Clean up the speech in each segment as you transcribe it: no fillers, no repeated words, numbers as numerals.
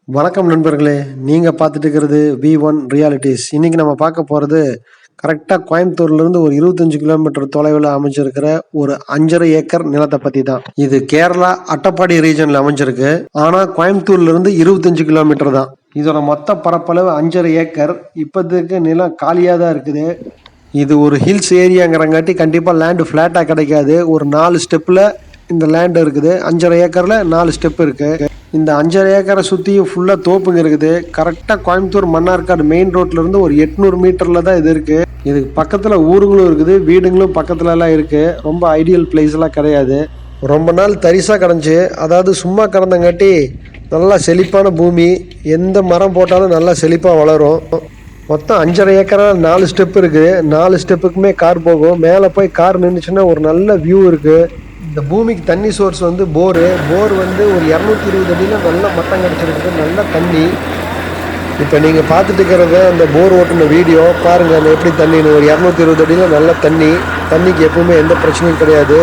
வணக்கம் நண்பர்களே, நீங்க பார்த்துட்டு இருக்கிறது V1 ரியாலிட்டிஸ். இன்னைக்கு நம்ம பார்க்க போறது கரெக்டா கோயம்புத்தூர்ல இருந்து ஒரு 25 கிலோமீட்டர் தொலைவில் அமைஞ்சிருக்கிற ஒரு 5.5 ஏக்கர் நிலத்தை பத்தி தான். இது கேரளா அட்டப்பாடி ரீஜன்ல அமைஞ்சிருக்கு. ஆனா கோயம்புத்தூர்ல இருந்து 25 கிலோமீட்டர் தான். இதோட மொத்த பரப்பளவு 5.5 ஏக்கர். இப்போதைக்கு நிலம் காலியா தான் இருக்குது. இது ஒரு ஹில்ஸ் ஏரியாங்கிறங்காட்டி கண்டிப்பா லேண்ட் ஃபிளாட்டா கிடைக்காது. ஒரு 4 ஸ்டெப்ல இந்த லேண்ட் இருக்குது. 5.5 ஏக்கர்ல 4 ஸ்டெப் இருக்கு. இந்த 5.5 ஏக்கரை சுற்றியும் ஃபுல்லாக தோப்புங்க இருக்குது. கரெக்டாக கோயம்புத்தூர் மன்னார்காடு மெயின் ரோட்ல இருந்து ஒரு 800 மீட்டர்ல தான் இது இருக்கு. இதுக்கு பக்கத்தில் ஊருங்களும் இருக்குது, வீடுங்களும் பக்கத்துலலாம் இருக்கு. ரொம்ப ஐடியல் பிளேஸ்லாம் கிடையாது. ரொம்ப நாள் தரிசாக கிடந்துச்சு, அதாவது சும்மா கிடந்தங்காட்டி நல்லா செழிப்பான பூமி. எந்த மரம் போட்டாலும் நல்லா செழிப்பாக வளரும். மொத்தம் 5.5 ஏக்கரா 4 ஸ்டெப் இருக்குது. 4 ஸ்டெப்புக்குமே கார் போகும். மேலே போய் கார் நின்றுச்சுன்னா ஒரு நல்ல வியூ இருக்குது. இந்த பூமிக்கு தண்ணி சோர்ஸ் வந்து போர் வந்து ஒரு 220 அடியில் நல்ல மட்டம் கிடச்சிருக்குது, நல்ல தண்ணி. இப்போ நீங்கள் பார்த்துட்டு இருக்கிறத அந்த போர் ஓட்டுன வீடியோ பாருங்கள், அந்த எப்படி தண்ணின்னு. ஒரு 220 அடியில் நல்ல தண்ணிக்கு எப்பவுமே எந்த பிரச்சனையும் கிடையாது.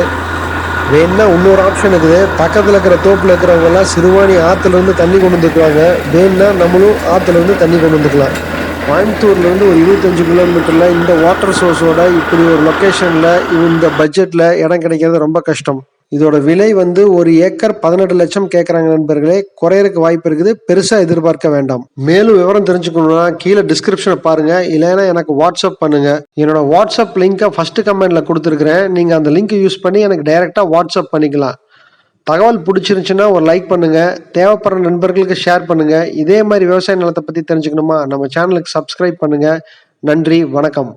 வேணுன்னா இன்னொரு ஆப்ஷன் இருக்குது. பக்கத்தில் இருக்கிற தோப்பில் இருக்கிறவங்கெல்லாம் சிறுவாணி ஆற்றுலேருந்து தண்ணி கொண்டு வந்துக்குவாங்க. வேணுன்னா நம்மளும் ஆற்றுலேருந்து தண்ணி கொண்டு வந்துக்கலாம். கோயம்புத்தூர்லேருந்து ஒரு 25 கிலோமீட்டரில் இந்த வாட்டர் சோர்ஸோட இப்படி ஒரு லொக்கேஷனில் இந்த பட்ஜெட்டில் இடம் கிடைக்கிறது ரொம்ப கஷ்டம். இதோட விலை வந்து ஒரு ஏக்கர் 18 லட்சம் கேட்குறாங்க நண்பர்களே. குறையறதுக்கு வாய்ப்பு இருக்குது, பெருசாக எதிர்பார்க்க வேண்டாம். மேலும் விவரம் தெரிஞ்சுக்கணும்னா கீழே டிஸ்கிரிப்ஷனை பாருங்க, இல்லைன்னா எனக்கு வாட்ஸ்அப் பண்ணுங்க. என்னோட வாட்ஸ்அப் லிங்கை ஃபர்ஸ்ட் கமெண்ட்ல கொடுத்துருக்கிறேன். நீங்கள் அந்த லிங்கை யூஸ் பண்ணி எனக்கு டைரெக்டாக வாட்ஸ்அப் பண்ணிக்கலாம். தகவல் பிடிச்சிருந்துச்சுன்னா ஒரு லைக் பண்ணுங்க, தேவைப்படுற நண்பர்களுக்கு ஷேர் பண்ணுங்க. இதே மாதிரி விவசாய நிலத்தை பத்தி தெரிஞ்சுக்கணுமா, நம்ம சேனலுக்கு சப்ஸ்கிரைப் பண்ணுங்க. நன்றி, வணக்கம்.